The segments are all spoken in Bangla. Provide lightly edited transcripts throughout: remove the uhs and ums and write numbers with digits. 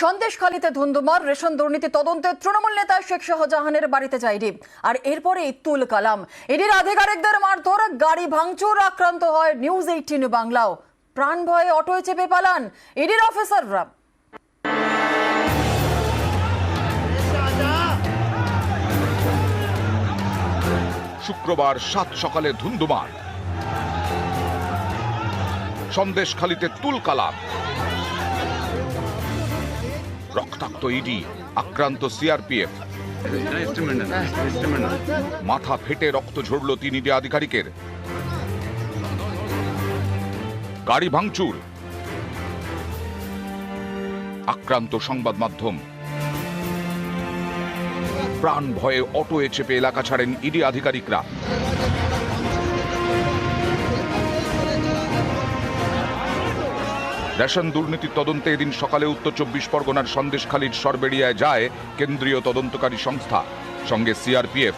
সন্দেশখালীতে ধুন্ধুমার রেশন দুর্নীতি তদন্তে তৃণমূল নেতা শেখ শাহজাহানের বাড়িতে যায় ইডি। আর এরপরে তুল কালাম। ইডির আধিকারিকদের মারধর, গাড়ি ভাঙচুর, আক্রান্ত হয় নিউজ 18 বাংলাও। প্রাণ ভয়ে অটোয় চেপে পালান ইডির অফিসাররা। শুক্রবার 7 সকালে ধুন্ধুমার, সন্দেশখালীতে তুলকালাম। রক্তাক্ত ইডি, আক্রান্ত সিআরপিএফ। মাথা ফেটে রক্ত ঝরল 3 ইডি আধিকারিকের। গাড়ি ভাঙচুর, আক্রান্ত সংবাদ মাধ্যম। প্রাণ ভয়ে অটোয়ে চেপে এলাকা ছাড়েন ইডি আধিকারিকরা। রেশন দুর্নীতির তদন্তে এদিন সকালে উত্তর 24 পরগনার সন্দেশখালীর সরবেড়িয়ায় যায় কেন্দ্রীয় তদন্তকারী সংস্থা, সঙ্গে সিআরপিএফ।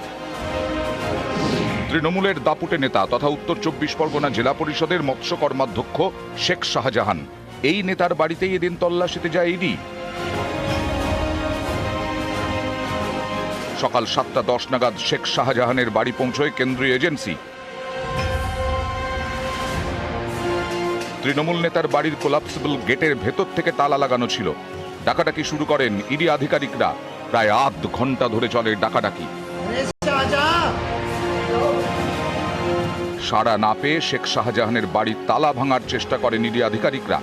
তৃণমূলের দাপুটে নেতা তথা উত্তর 24 পরগনা জেলা পরিষদের মৎস্য কর্মাধ্যক্ষ শেখ শাহজাহান, এই নেতার বাড়িতেই এদিন তল্লাশিতে যায় ইডি। সকাল 7:10 নাগাদ শেখ শাহজাহানের বাড়ি পৌঁছয় কেন্দ্রীয় এজেন্সি। তৃণমূল নেতার বাড়ির কোলাপসিবল গেটের ভেতর থেকে তালা লাগানো ছিল। ডাকাডাকি শুরু করেন ইডি আধিকারিকরা। প্রায় আধ ঘন্টা ধরে চলে ডাকাডাকি। সাড়া না পেয়ে শেখ শাহজাহানের বাড়ির তালা ভাঙার চেষ্টা করেন ইডি আধিকারিকরা।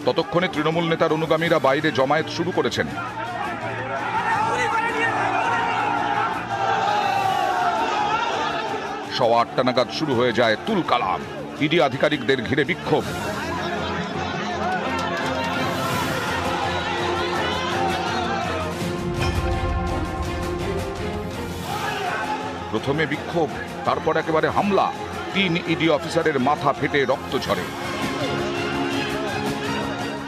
ততক্ষণে তৃণমূল নেতার অনুগামীরা বাইরে জমায়েত শুরু করেছেন। সওয়া 8টা নাগাদ শুরু হয়ে যায় তুলকালাম। ইডি আধিকারিকদের ঘিরে বিক্ষোভ। প্রথমে বিক্ষোভ, তারপর একেবারে হামলা। 3 ইডি অফিসারের মাথা ফেটে রক্ত ঝরে।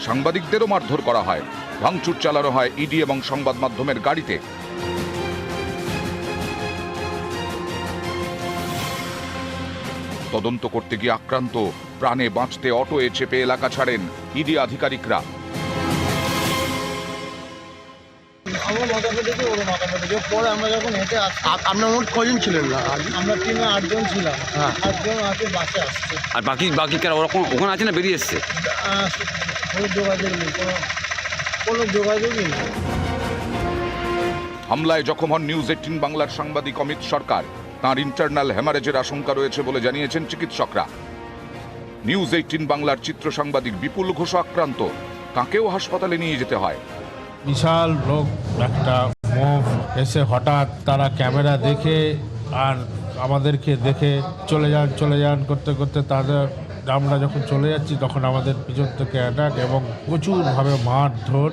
সাংবাদিকদেরও মারধর করা হয়। ভাঙচুর চালানো হয় ইডি এবং সংবাদ মাধ্যমের গাড়িতে। তদন্ত করতে গিয়ে আক্রান্ত, প্রাণে বাঁচতে অটোয়ে চেপে এলাকা ছাড়েন ইডি আধিকারিকরা। পরে আমরা যখন হেঁটে আসছি, আপনার মোট কজন ছিলেন? না, আমরা টিমে 8 জন ছিলাম। 8 জন আছে, বাসে আসছে। আর বাকি কারা ওরকম ওখানে আছে না বেরিয়ে এসছে? কোনো যোগাযোগ নেই, কোনো যোগাযোগই নেই। হামলায় জখম হন নিউজ 18 বাংলার সাংবাদিক অমিত সরকার। তাঁর ইন্টারনাল হ্যামারেজের আশঙ্কা রয়েছে বলে জানিয়েছেন চিকিৎসকরা। নিউজ 18 বাংলার চিত্র সাংবাদিক বিপুল ঘোষ আক্রান্ত, তাঁকেও হাসপাতালে নিয়ে যেতে হয়। বিশাল লোক, একটা মুভ এসে হঠাৎ তারা ক্যামেরা দেখে আর আমাদেরকে দেখে চলে যান করতে করতে তাদের, আমরা যখন চলে যাচ্ছি তখন আমাদের পিছন থেকে অ্যাটাক এবং প্রচুরভাবে মারধর।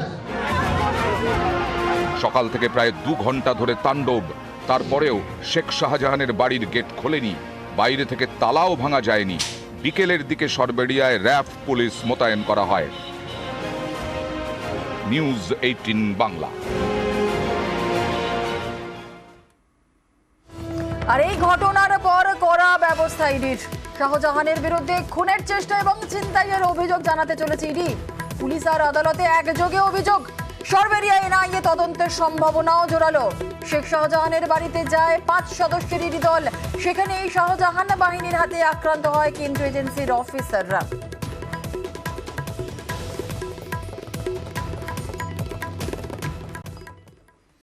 সকাল থেকে প্রায় 2 ঘন্টা ধরে তাণ্ডব। তারপরেও শেখ শাহজাহানের বাড়ির গেট খোলেনি, বাইরে থেকে তালাও ভাঙা যায়নি। বিকেলের দিকে সরবেড়িয়ায় র্যাব পুলিশ মোতায়েন করা হয়। নিউজ 18 বাংলা। আর এই ঘটনার পর কড়া ব্যবস্থা ইডির। শাহজাহানের বিরুদ্ধে খুনের চেষ্টা এবং ছিনতাইয়ের অভিযোগ জানাতে চলেছে ইডি। পুলিশ আর আদালতে একযোগে অভিযোগ। সরবেরিয়া এনআইএ তদন্তের সম্ভাবনাও জোরালো। শেখ শাহজাহানের বাড়িতে যায় 5 সদস্যের ইডি দল। সেখানে এই শাহজাহান বাহিনীর হাতে আক্রান্ত হয় কেন্দ্রীয় এজেন্সির অফিসাররা।